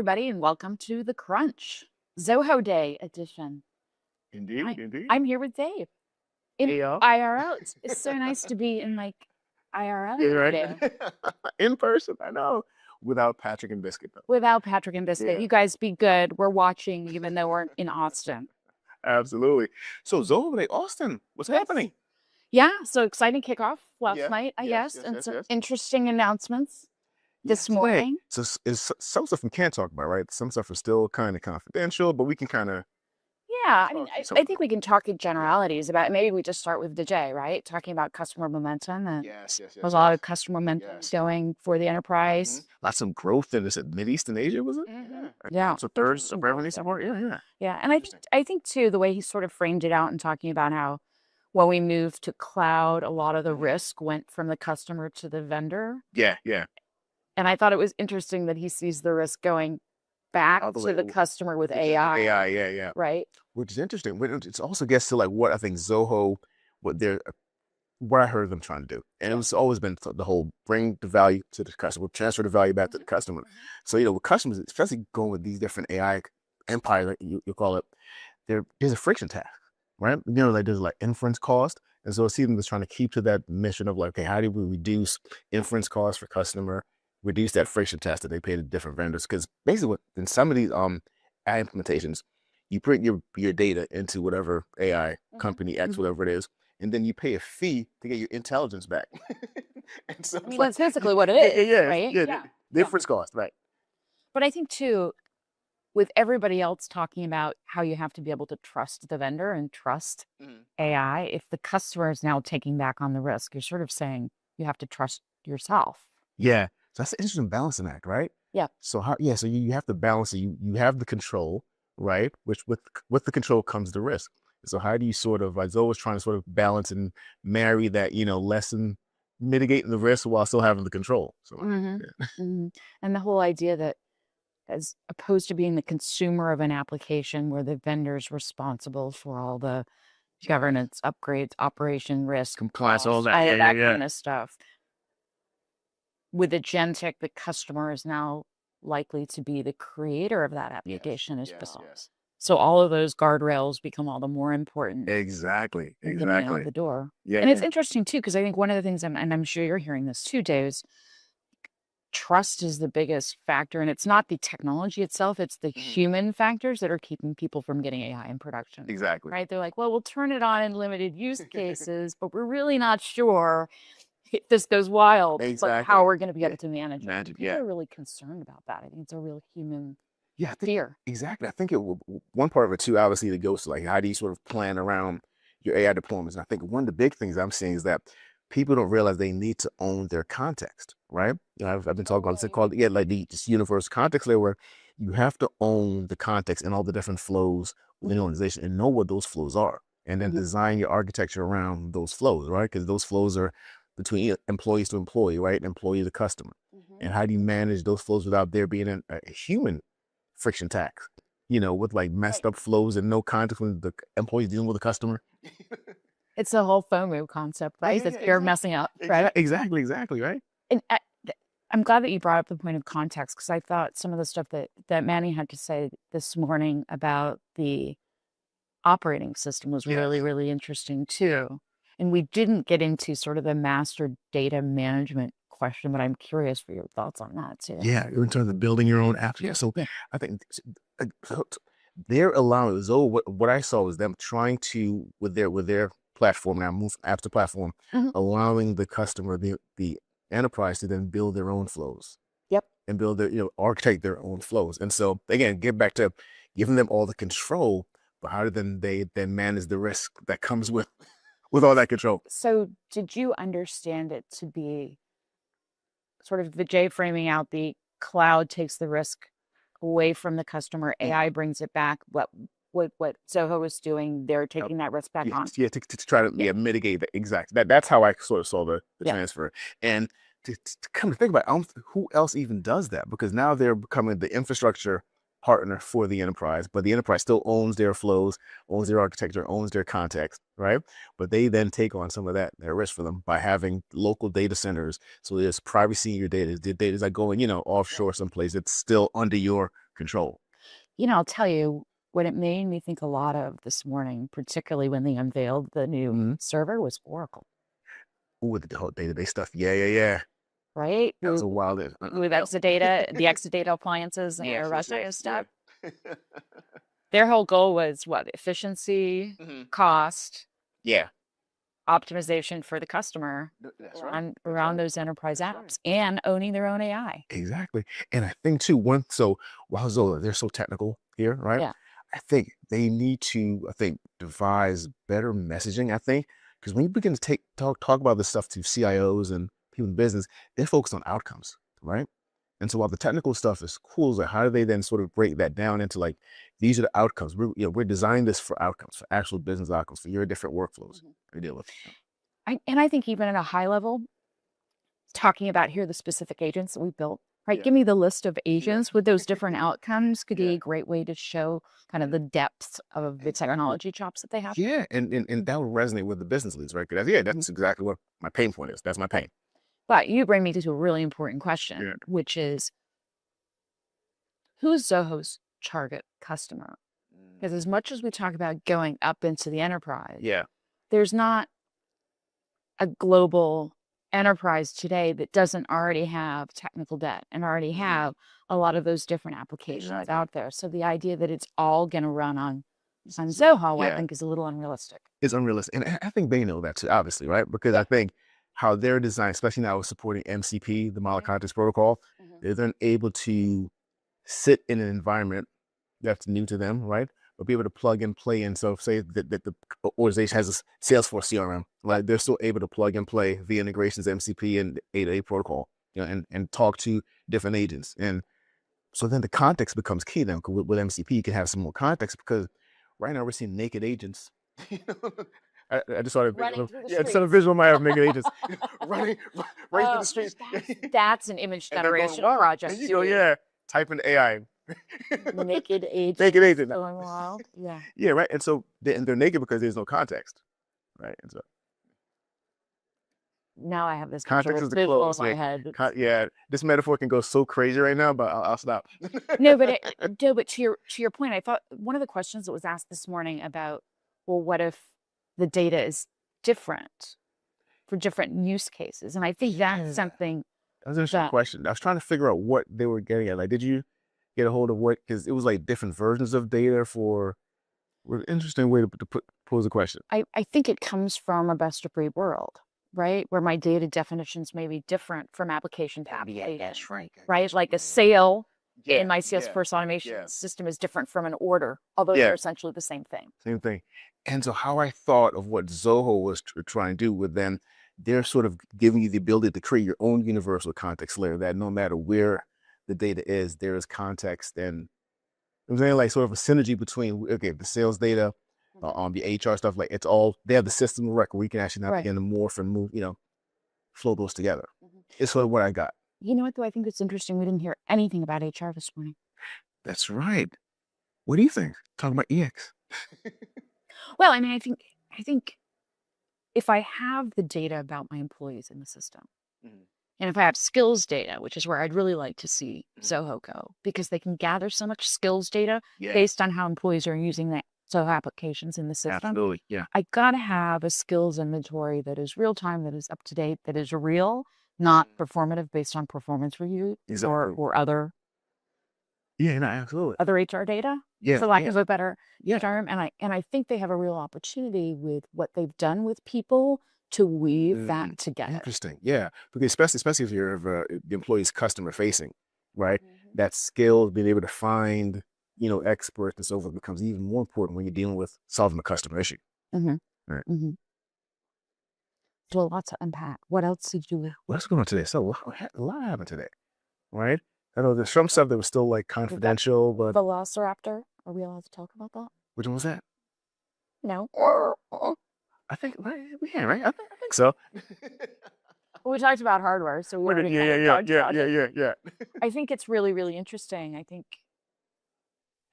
everybody, and welcome to the Crunch Zoho Day edition. Indeed, indeed. I'm here with Dave in Hey, y'all. IRL. It's so nice to be in IRL Yeah, today right. In person, I know. Without Patrick and Biscuit, though. without Patrick and Biscuit. Yeah, You guys be good. We're watching, even though we're in Austin. absolutely. So, ZohoDay, Austin, what's happening? Yeah, so exciting kickoff last Yeah, night, I yes, guess, yes, and yes, some yes. interesting announcements this Today. morning. So, some stuff we can't talk about, right? Some stuff is still kind of confidential, but we can kind of Yeah, I mean, talk through some I of think it. we can talk in Yeah. generalities about it. Maybe we just start with the J, right? Talking about customer momentum. And Yes, yes, there's yes, a lot yes. of customer momentum Yes. going for the enterprise. Lots of growth in this Mideast and Asia, was it? Yeah. So thirds Interesting of revenue growth. support. Yeah. Yeah, and I think too the way he sort of framed it out and talking about how when we moved to cloud, a lot of the risk went from the customer to the vendor. Yeah. And I thought it was interesting that he sees the risk going back All the to way the customer with with AI. AI, yeah. Right? Which is interesting. But it also gets to like what I think Zoho, what I heard them trying to do, and it was always been the whole bring the value to the customer, transfer the value back to the customer. So with customers, especially going with these different AI empires, like you call it, there's a friction task, right? Like there's like inference cost, and so Stephen was trying to keep to that mission of like, okay, how do we reduce inference costs for customer, reduce that friction task that they pay to different vendors? Because basically, in some of these AI implementations, you put your data into whatever AI company X, whatever it is, and then you pay a fee to get your intelligence back. And so Well, that's basically what it is, right? Yeah. Difference cost, right? But I think too, with everybody else talking about how you have to be able to trust the vendor and trust AI, if the customer is now taking back on the risk, you're sort of saying you have to trust yourself. Yeah. So that's an interesting balancing act, right? Yeah. So so you have to balance it. You have the control, right? Which with the control comes the risk. So how do you sort of, like Zoe was trying to sort of balance and marry that, lessen mitigating the risk while still having the control. So And the whole idea that as opposed to being the consumer of an application where the vendor's responsible for all the governance, upgrades, operation risk, compliance, all costs, that, all of that yeah. kind of stuff. With agentic, the customer is now likely to be the creator of that application as well. So all of those guardrails become all the more important. Exactly. in getting out the door. Yeah. And it's interesting too, because I think one of the things, and I'm sure you're hearing this too, Dave, is trust is the biggest factor. And it's not the technology itself, it's the human factors that are keeping people from getting AI in production. Exactly. Right? They're like, well, we'll turn it on in limited use cases, but we're really not sure if this goes wild, like how we're going to be able to manage it. People are really concerned about that. I think it's a real human fear. Exactly. I think one part of it too, obviously, that goes to like, how do you sort of plan around your AI deployments? And I think one of the big things I'm seeing is that people don't realize they need to own their context, right? I've been talking about this called, like this universal context layer, where you have to own the context and all the different flows within the organization and know what those flows are, and then design your architecture around those flows, right? Because those flows are between employees to employee, right? Employee to customer. And how do you manage those flows without there being a human friction tax, with like messed up flows and no context when the employees dealing with the customer? It's the whole FOMO concept, right? That you're messing up, right? Exactly, right? And I'm glad that you brought up the point of context, because I thought some of the stuff that Manny had to say this morning about the operating system was really, really interesting too. And we didn't get into sort of the master data management question, but I'm curious for your thoughts on that too. Yeah, in terms of building your own apps. Yeah, so I think they're allowing Zoho. What I saw was them trying to with their platform now, move apps to platform, allowing the customer, the enterprise, to then build their own flows. Yep. And build their, architect their own flows. And so again, get back to giving them all the control, but how do they then manage the risk that comes with all that control? So did you understand it to be sort of the J framing out the cloud takes the risk away from the customer, AI brings it back? What Zoho is doing, they're taking that risk back on. Yeah, to try to mitigate that. Exactly. That's how I sort of saw the transfer. And to come to think about it, who else even does that? Because now they're becoming the infrastructure partner for the enterprise, but the enterprise still owns their flows, owns their architecture, owns their context, right? But they then take on some of that risk for them by having local data centers. So there's privacy in your data. The data is like going, offshore someplace. It's still under your control. I'll tell you what it made me think a lot of this morning, particularly when they unveiled the new server, was Oracle. With the whole database stuff. Yeah. Right? That was a wild. With Exadata, the Exadata appliances and Arista stuff. Their whole goal was what? Efficiency, cost, optimization for the customer around those enterprise apps and owning their own AI. Exactly. And I think too, while Zoho, they're so technical here, right? Yeah. I think they need to, devise better messaging, because when you begin to talk about this stuff to CIOs and people in business, they're focused on outcomes, right? And so while the technical stuff is cool, like how do they then sort of break that down into like, these are the outcomes. We're designing this for outcomes, for actual business outcomes, for your different workflows we deal with. I think even at a high level, talking about here the specific agents that we built, right? Yeah. Give me the list of agents with those different outcomes could be a great way to show kind of the depth of the technology chops that they have. Yeah, and that would resonate with the business leads, right? Because that's exactly what my pain point is. That's my pain. But you bring me to a really important question, which is, who's Zoho's target customer? Because as much as we talk about going up into the enterprise, there's not a global enterprise today that doesn't already have technical debt and already have a lot of those different applications out there. So the idea that it's all going to run on Zoho, I think, is a little unrealistic. It's unrealistic. And I think they know that too, obviously, right? Because I think how they're designed, especially now with supporting MCP, the Model Context Protocol, they're then able to sit in an environment that's new to them, right? But be able to plug and play in. So say that the organization has a Salesforce CRM, right? They're still able to plug and play via integrations, MCP and 8A protocol, and talk to different agents. And so then the context becomes key then. With MCP, you can have some more context because right now we're seeing naked agents. I just saw a visual in my head of naked agents running right through the streets. That's an image generation project. Type in AI. Naked agent. Naked agent. Going wild. Yeah. Yeah, right. And so they're naked because there's no context, right? And so now I have this context is the close in my head. This metaphor can go so crazy right now, but I'll stop. No, but to your point, I thought one of the questions that was asked this morning about, well, what if the data is different for different use cases? And I think that's something. That was an interesting question. I was trying to figure out what they were getting at. Like, did you get a hold of what? Because it was like different versions of data for. An interesting way to pose a question. I think it comes from a best of breed world, right? Where my data definitions may be different from application to application. That's right. Right? Like a sale in my Salesforce automation system is different from an order, although they're essentially the same thing. Same thing. And so how I thought of what Zoho was trying to do with them, they're sort of giving you the ability to create your own universal context layer that no matter where the data is, there is context. And I'm saying like sort of a synergy between, the sales data, the HR stuff, like it's all, they have the system of record where we can actually now begin to morph and move, flow those together. It's sort of what I got. You know what, though? I think it's interesting. We didn't hear anything about HR this morning. That's right. What do you think? Talking about EX. Well, I mean, I think if I have the data about my employees in the system, and if I have skills data, which is where I'd really like to see Zoho go, because they can gather so much skills data based on how employees are using the Zoho applications in the system. Absolutely, yeah. I got to have a skills inventory that is real time, that is up to date, that is real, not performative based on performance review or other. Yeah, no, absolutely. Other HR data, for lack of a better term. And I think they have a real opportunity with what they've done with people to weave that together. Interesting, yeah. Because especially if you're the employee's customer facing, right? That skill, being able to find, experts and so forth becomes even more important when you're dealing with solving a customer issue. Right. So lots to unpack. What else did you? What's going on today? So a lot happened today, right? I know there's some stuff that was still like confidential, but Velociraptor. Are we allowed to talk about that? Which one was that? No. I think we can, right? I think so. We talked about hardware, so we yeah. I think it's really, really interesting. I think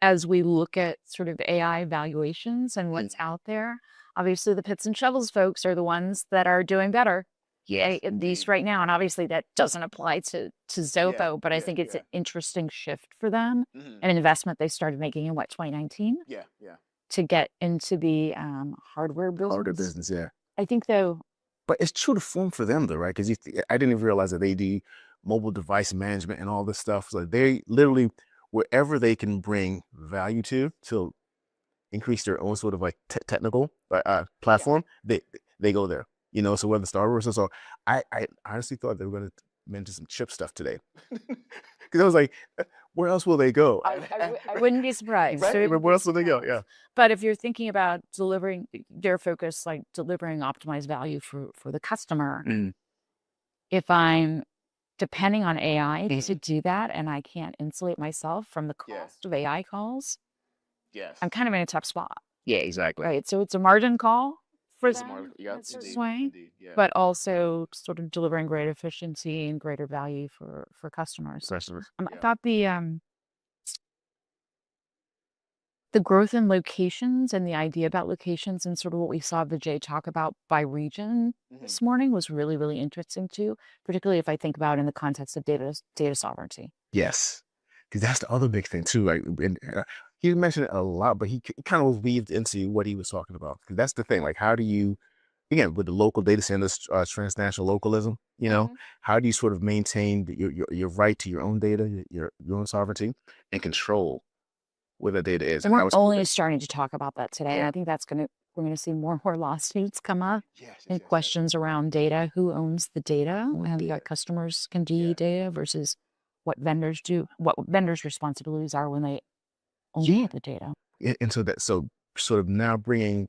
as we look at sort of AI valuations and what's out there, obviously the pits and shovels folks are the ones that are doing better. Yeah, at least right now. And obviously that doesn't apply to Zoho, but I think it's an interesting shift for them, an investment they started making in 2019 Yeah. to get into the hardware Harder business. business, yeah. I think though, But it's true to form for them though, right? Because I didn't even realize that they do mobile device management and all this stuff. So they literally, wherever they can bring value to increase their own sort of like technical platform, they go there. You know, so whether it's the hardware, so I honestly thought they were going to mention some chip stuff today, because I was like, where else will they go? I wouldn't be surprised. Right? So Where else will they go? Yeah. but if you're thinking about delivering their focus, like delivering optimized value for the customer, if I'm depending on AI to do that and I can't insulate myself from the cost of AI calls, I'm kind of in a tough spot. Yeah, exactly. Right. So it's a margin call for It's a them margin- in yeah, a certain indeed, way, indeed, yeah. but also sort of delivering great efficiency and greater value for customers. I thought the growth in locations and the idea about locations and sort of what we saw Vijay talk about by region this morning was really, really interesting too, particularly if I think about in the context of data sovereignty. Yes, because that's the other big thing too. Like, and, he mentioned it a lot, but he kind of weaved into what he was talking about. Because that's the thing. Like, how do you, again, with the local data centers, transnational localism, you know, how do you sort of maintain your right to your own data, your own sovereignty, and control where the data is? And we're only starting to talk about that today. And I think we're going to see more and more lawsuits come up and questions around data. Who owns the data? And you got customers can do data versus what vendors do, what vendors' responsibilities are when they own the data. And so sort of now bringing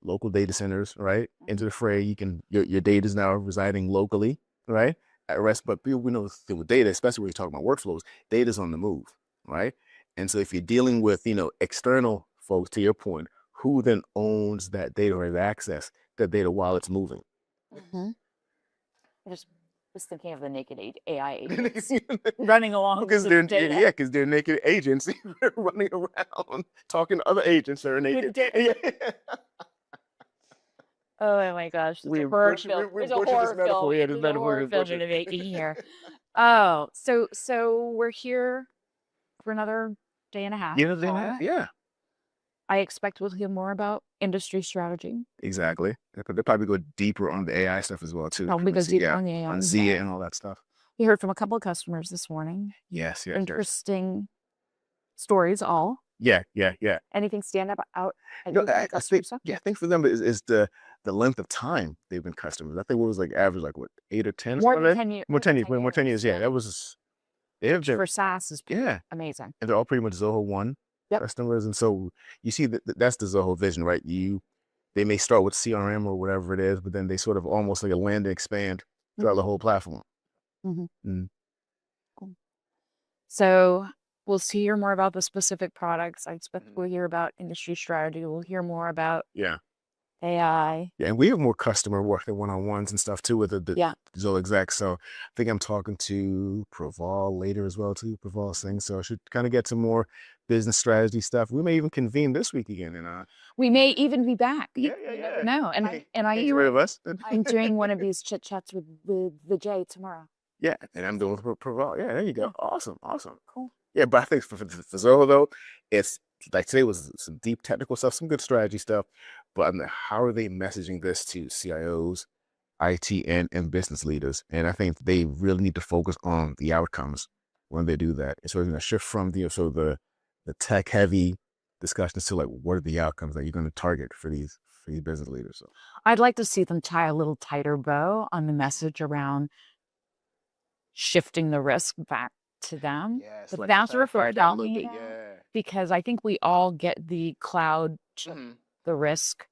local data centers, right, into the fray. Your data is now residing locally, right, at rest. But we know with data, especially when you're talking about workflows, data's on the move, right? And so if you're dealing with, external folks, to your point, who then owns that data or has access to that data while it's moving? I just was thinking of the naked AI agents running along because they're naked agents running around talking to other agents that are naked. Oh my gosh, it's a horror film. It's a horror film in the making here. Oh, so we're here for another day and a half. Yeah. I expect we'll hear more about industry strategy. Exactly. They'll probably go deeper on the AI stuff as well too. Probably go deeper on the AI. On Zia and all that stuff. We heard from a couple of customers this morning. Yes. Interesting stories all. Yeah. Anything stand out? I think for them is the length of time they've been customers. I think what was like average, like what, 8 or 10? More than 10 years. More 10 years. Yeah, that was. They have for SaaS is amazing. And they're all pretty much Zoho 1 customers, and so you see that's the Zoho vision, right? They may start with CRM or whatever it is, but then they sort of almost like a land and expand throughout the whole platform. Cool. So we'll hear more about the specific products. I expect we'll hear about industry strategy. We'll hear more about AI. Yeah, and we have more customer work than one-on-ones and stuff too with the Zoho execs. So I think I'm talking to Praval later as well too, Praval Singh. So I should kind of get some more business strategy stuff. We may even convene this week again, and we may even be back. Yeah. No, I'm doing one of these chit chats with Vijay tomorrow. Yeah, and I'm doing Praval. Yeah, there you go. Awesome. Cool. Yeah, but I think for Zoho though, it's like today was some deep technical stuff, some good strategy stuff. But how are they messaging this to CIOs, IT, and business leaders? And I think they really need to focus on the outcomes when they do that. And so they're going to shift from the tech heavy discussions to like, what are the outcomes that you're going to target for these business leaders? So I'd like to see them tie a little tighter bow on the message around shifting the risk back to them. But like that's referred to because I think we all get the cloud, the risk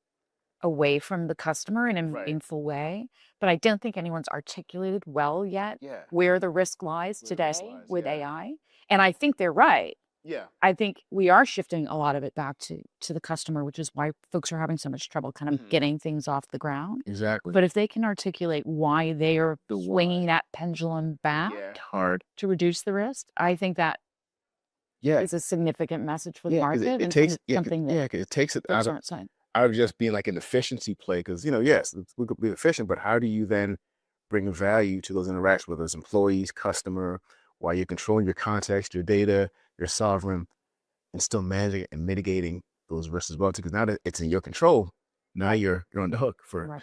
away from the customer in a meaningful way. But I don't think anyone's articulated well yet where the risk lies today with AI. And I think they're right. Yeah. I think we are shifting a lot of it back to the customer, which is why folks are having so much trouble kind of getting things off the ground. Exactly. But if they can articulate why they are swinging that pendulum back hard to reduce the risk, I think that is a significant message for the market. It takes it out of just being like an efficiency play. Because, yes, we could be efficient, but how do you then bringing value to those interactions, whether it's employees, customer, while you're controlling your context, your data, your sovereign, and still managing and mitigating those risks as well. Because now that it's in your control, now you're on the hook for Right.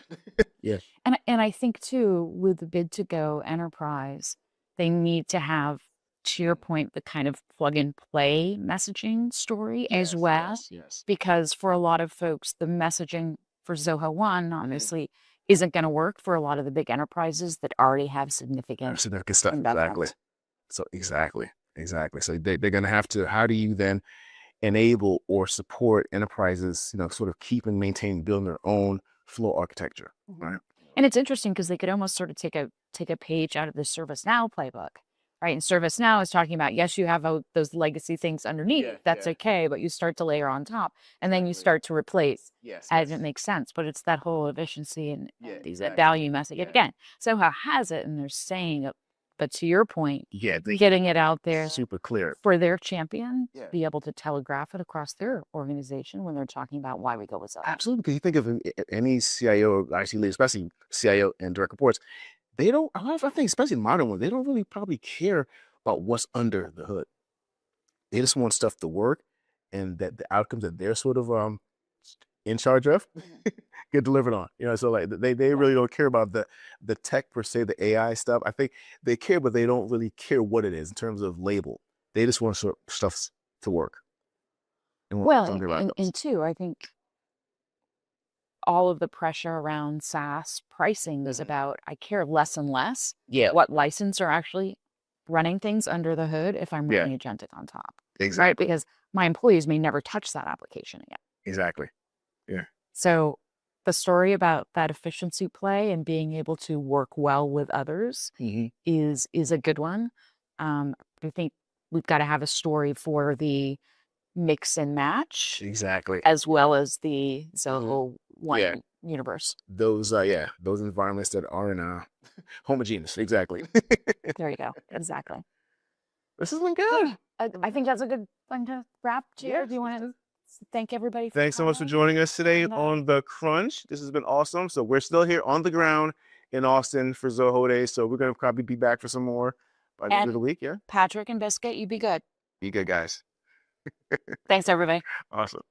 yeah. And I think too, with the bid to go enterprise, they need to have, to your point, the kind of plug and play messaging story as well. Yes. Because for a lot of folks, the messaging for Zoho One honestly isn't going to work for a lot of the big enterprises that already have significant Significant stuff. investments. Exactly. So they're going to have to, how do you then enable or support enterprises, sort of keep and maintain, building their own flow architecture, right? And it's interesting because they could almost sort of take a page out of the ServiceNow playbook, right? And ServiceNow is talking about, yes, you have those legacy things underneath. That's okay, but you start to layer on top, and then you start to replace as it makes sense. But it's that whole efficiency and these value message again. Soho has it, and they're saying it. But to your point, getting it out there super clear for their champion, be able to telegraph it across their organization when they're talking about why we go with Zoho. Absolutely, because you think of any CIO, IT lead, especially CIO and direct reports, they don't. I think, especially modern ones, they don't really probably care about what's under the hood. They just want stuff to work, and that the outcomes that they're sort of in charge of get delivered on. So like they really don't care about the tech per se, the AI stuff. I think they care, but they don't really care what it is in terms of label. They just want stuff to work. And two, I think all of the pressure around SaaS pricing is about, I care less and less what license are actually running things under the hood if I'm running agentic on top. Exactly. Right? Because my employees may never touch that application again. Exactly. Yeah. So the story about that efficiency play and being able to work well with others is a good one. I think we've got to have a story for the mix and match, as well as the Zoho One universe. Those environments that aren't homogeneous. Exactly. There you go. Exactly. This has been good. I think that's a good thing to wrap. Jared, do you want to thank everybody? Thanks so much for joining us today on The Crunch. This has been awesome. So we're still here on the ground in Austin for ZohoDay. So we're going to probably be back for some more by the end of the week. Yeah. Patrick and Biscuit, you be good. Be good, guys. Thanks, everybody. Awesome.